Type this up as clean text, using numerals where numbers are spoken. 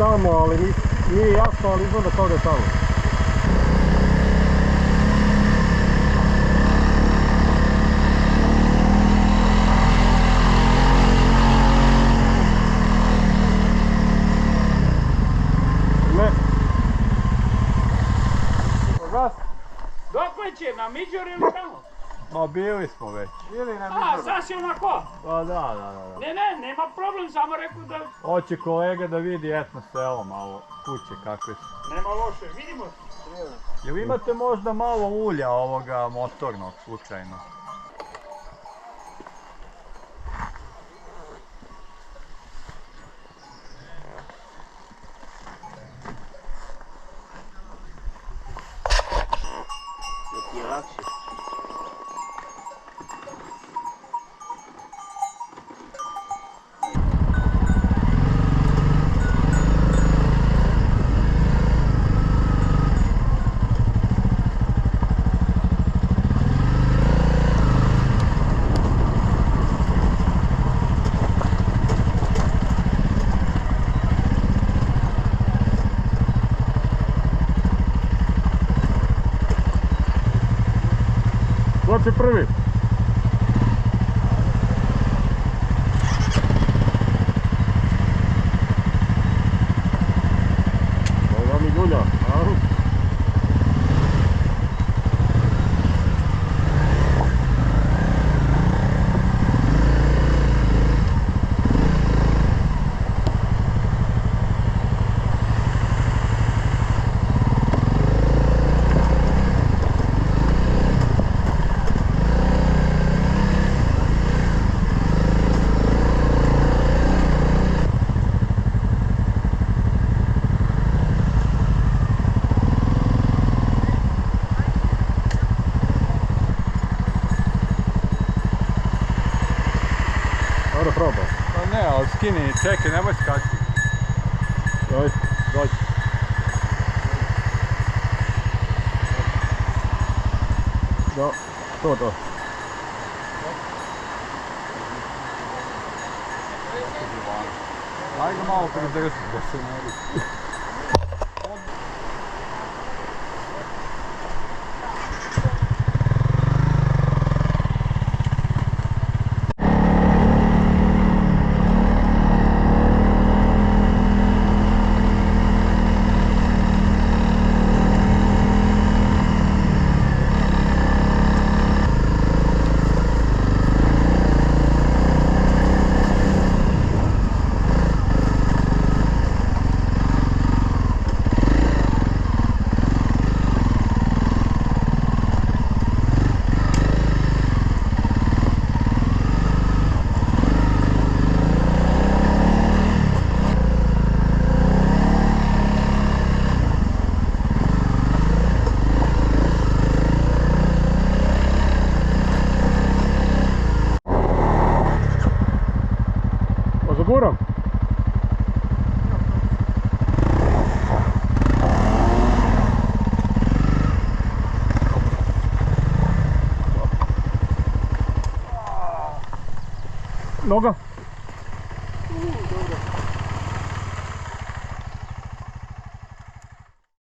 tamo, ali nije jasno, ali izgleda kao da je tamo. Ne. Dokle će, na Miđor ili tamo? Ma bili smo već. A, sad si onako? Pa da. Ne, nema problem, samo rekao da... Hoće kolega da vidi etno selo malo, kuće kakve su. Nema loše, vidimo se. Jel imate možda malo ulja ovoga motornog slučajno? Da ti je lakše. Ko će prvi? Ovo mi ljulja, a? Dobro probao. Pa ne, ali skini, čekaj, nemoj skati. Dođi. Da, to. Ajde ga malo pridrži da se ne vidi. Zaguram. Noga.